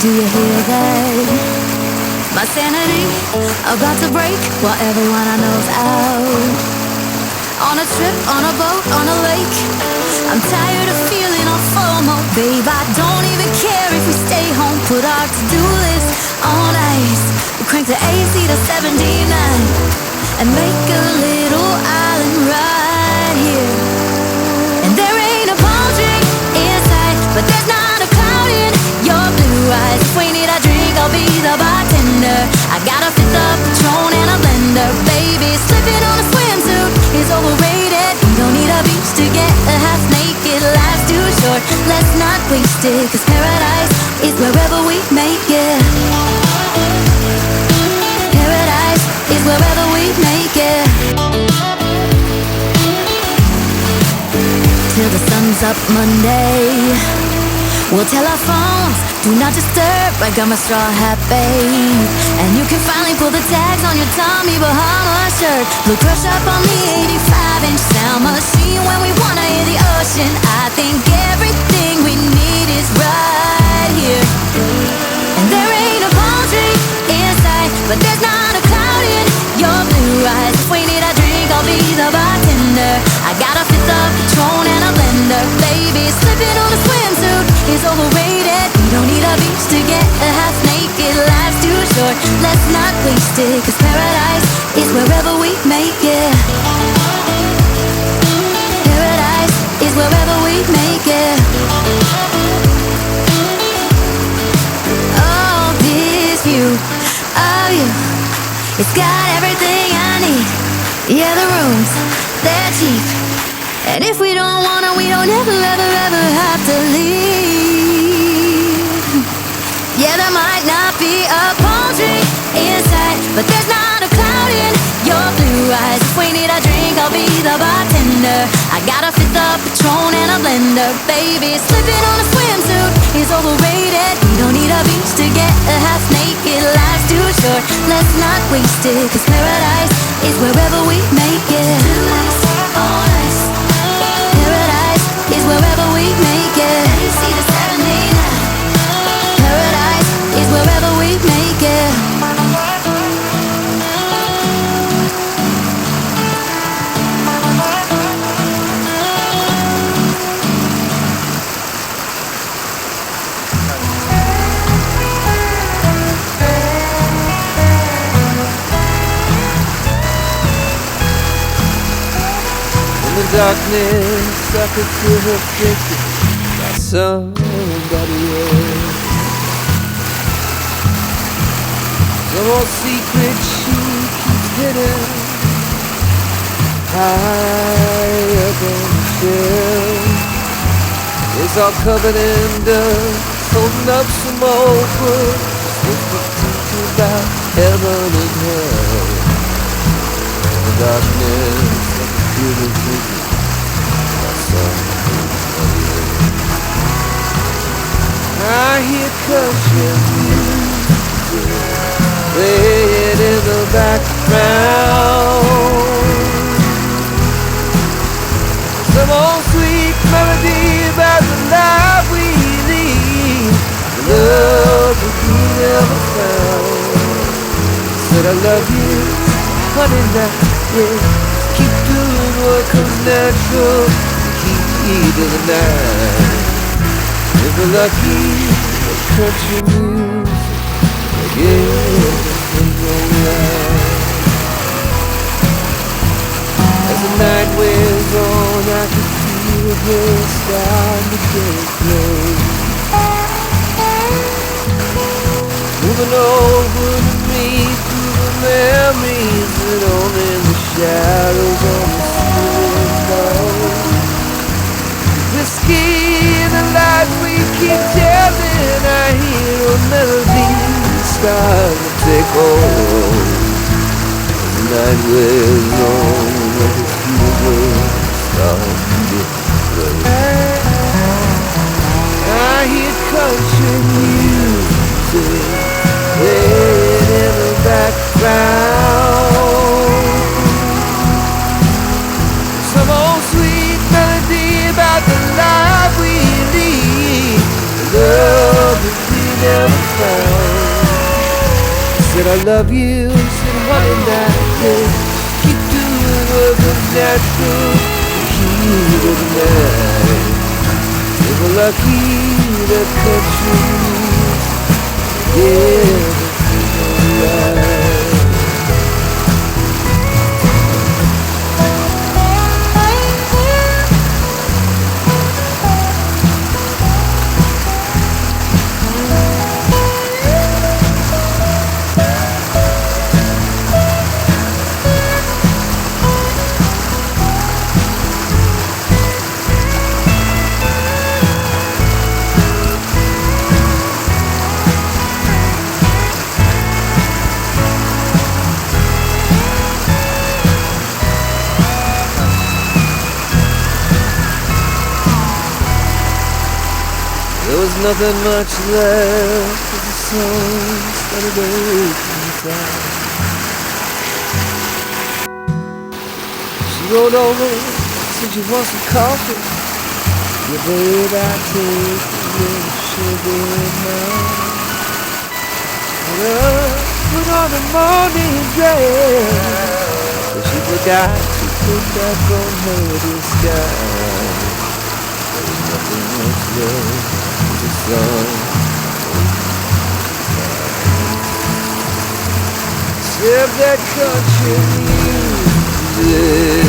Do you hear that? My sanity about to break while everyone I know's out. On a trip, on a boat, on a lake. I'm tired of feeling all FOMO, babe. I don't even care if we stay home. Put our to-do list on ice. We'll crank the AC to 79 and make a little island right here. And there ain't a palm tree inside, but there's not a cloud in your blue eyes. If we need a drink, I'll be the bartender. I got a fifth of Patron and a blender. Baby, slipping on a swimsuit is overrated. You don't need a beach to get a half naked. Life's too short, let's not waste it. Cause paradise is wherever we make it. Paradise is wherever we make it. Till the sun's up Monday, we'll tell our phones, do not disturb. I got my straw hat, babe. And you can finally pull the tags on your Tommy Bahama shirt. Look crush up on the 85-inch sound machine when we wanna hear the ocean. I think everything we need is right here. And there ain't a palm tree inside, but there's not a cloud in your blue eyes. If we need a drink, I'll be the bartender. I got a fifth of Patron and a blender. Baby, slipping on a swimsuit is overrated. You don't need a beach to get a half naked. Life's too short, let's not waste it. Cause paradise is wherever we make it. Paradise is wherever we make it. Oh, this view of you, it's got everything I need. Yeah, the rooms, they're cheap. And if we don't wanna, we don't ever, ever, ever have to leave. Yeah, there might not be a palm tree inside, but there's not a cloud in your blue eyes. If we need a drink, I'll be the bartender. I got a fifth of Patron and a blender. Baby, slipping on a swimsuit is overrated. You don't need a beach to get a half naked. Life's too short, let's not waste it. Cause paradise is wherever we make it. Too nice, all nice. Paradise is wherever we make it. You see the 79. Paradise is wherever we make it. In the darkness, I could feel her thinking about somebody else. Some old secret she keeps hidden high up on the shelf. It's all covered in dust, holding up some old books with the teaching about heaven and hell. In the darkness, I can feel her thinking about somebody else. I hear country music playing in the background. Some old sweet melody about the life we lead, the love that we never found. Said I love you, honey, now, yeah. Keep doing what comes natural, keep heeding the night. If we're lucky, the country music, everything alright. As the night wears on, I can feel her starting to get close, moving over to me through the memories that only the shadows on the ceiling know. Whiskey in the light we keep telling, I hear a melody start to take hold. The night wears on, I can feel her start to get close. I hear country music playing in the background. Some old sweet melody about the life we lead, the love that we never love you, said honey, that day. Keep doing what was natural, the heat of the night. They were lucky the country, yeah, right. There was nothing much left as the sun started breaking down. She rolled over, said you want some coffee. Yeah, babe, I take a little sugar now. Put on the morning dress, but she forgot to put back on her disguise. There was nothing much left. Except that country music.